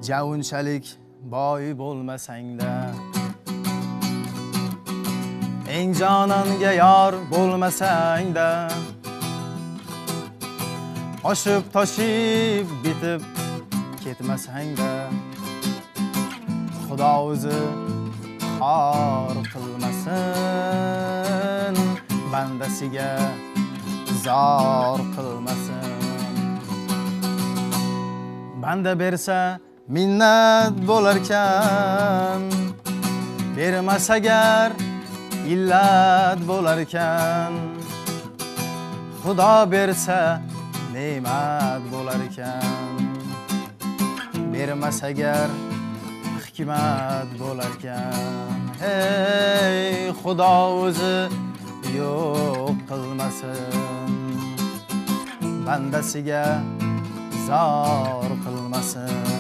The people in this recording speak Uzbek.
javunchalik boy bo'lmasang-da, eng jononga yor bo'lmasang-da, oshib toshib bitib ketmasang-da, Xudo o'zi xor qilmasin, bandasiga zor qilmasin. Banda bersa minnat bo'larkan, bermas agar illat bo'larkan, Xudo bersa ne'mat bo'larkan, bermas agar hikmat bo'larkan. Hey, Xudo o'zi yo'q qilmasin, bandasiga zor qilmasin.